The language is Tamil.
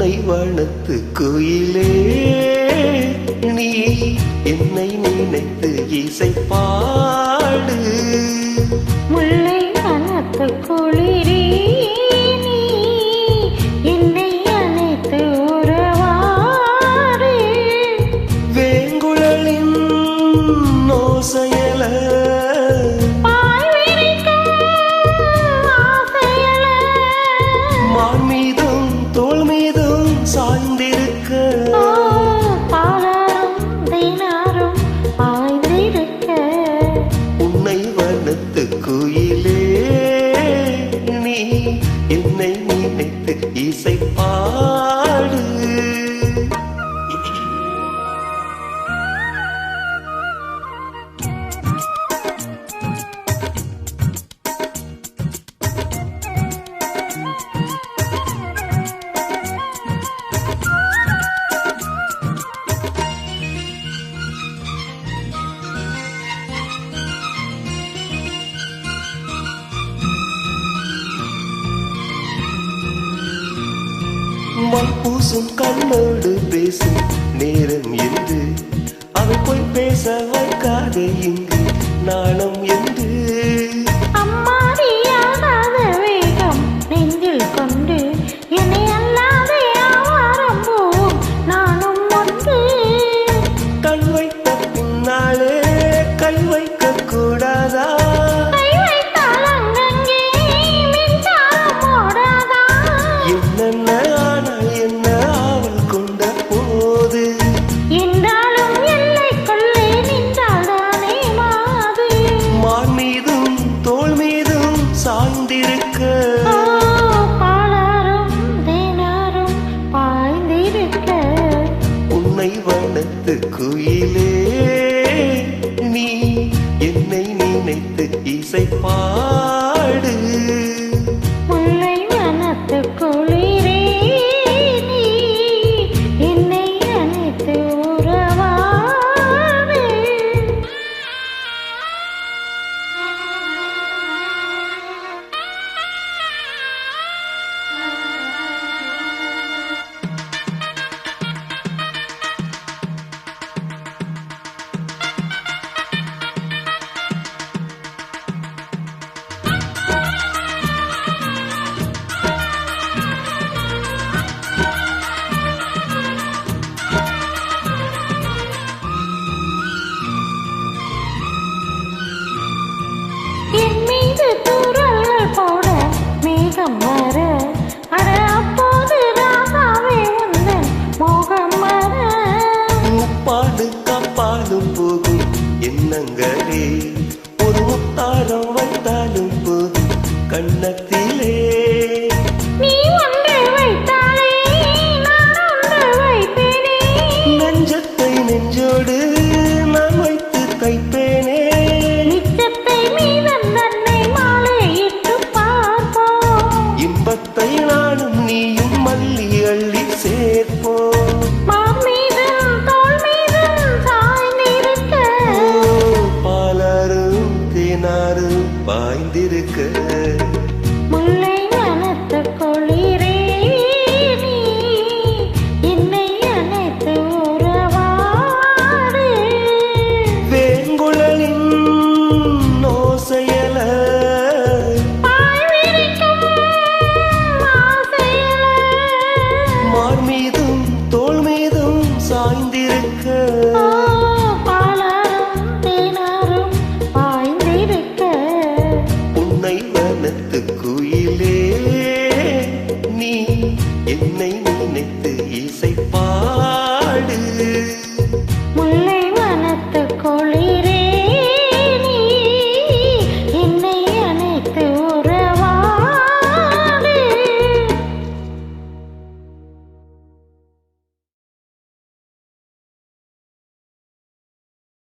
உன்னை வளர்த்து கோயிலே நீ என்னை நினைத்து இசை பாடு. முல்லை வனத்து குளிரே நீ என்னை அணைத்து உறவாடு. வேங்குழலின் ஓசையல மான் மீதும் தோள் மீதும் சாய்ந்திருக்க. உன்னை வளர்த்து கோயிலே நீ என்னை நினைத்து இசை பாடு. மண் பூசும் கண்ணோடு பேசும் நேரம் என்று அவை போய் பேச வைக்காதே இங்கு நாணம் என்று. அம்மாடியாகாத வேகம் நெஞ்சில் கொண்டு என்னை அல்லாதே ஆவாரம் போவும் நானும் ஒன்று. கண் வைத்த பின்னாலே கை வைக்க கூடாதா? கை வைத்தால் அங்கங்கே மின்சாரம் ஓடாதா? என்னென்ன ஆனால் என்ன ஆவல் கொண்ட போது என்றாலும் எல்லைக்குள்ளே நின்றால்தானே மாது. மான் மீதும் தோள் மீதும் சாய்ந்திருக்க. பாலாரும் தேனாரும் பாய்ந்திருக்க. உன்னை வளர்த்து கோயிலே நீ என்னை நினைத்து இசை பாடு. முல்லை வனத்து குளிரே நீ என்னை அணைத்து உறவாடு. என் மீது தூறல்கள் போட மேகம் வர, அட அப்போது ராசாவே உந்தன் மோகம் வர. முப்பாடு காப்பாலும் போகும் எண்ணங்களே ஒரு முத்தாரம் வைத்தாலும் போகும் கண்ணத்திலே. நீ ஒன்று வைத்தாலே நான் ஒன்று வைப்பேனே. நெஞ்சத்தை நெஞ்சோடு நான் வைத்து தைப்பேனே. நிச்சத்தை மீதம் தன்னை மாலையிட்டு பார்ப்போம். இன்பத்தை நானும் நீயும் மல்லி அள்ளி சேர்ப்போம். மான் மீதும் தோள் மீதும் சாய்ந்திருக்க. பாலாரும் தேனாரும் பாய்ந்திருக்க. முல்லை வனத்து குளிரே நீ என்னை அணைத்து உறவாடு. வேங்குழலின் ஓசையல பாய் விரிக்கும் ஆசையல. மார் மீதும் தோள் மீதும் சாய்ந்திருக்க. பாலாரும் தேனாரும் பாய்ந்திருக்க. உன்னை வளர்த்து கோயிலே நீ என்னை நினைத்து இசை பாடு. முல்லை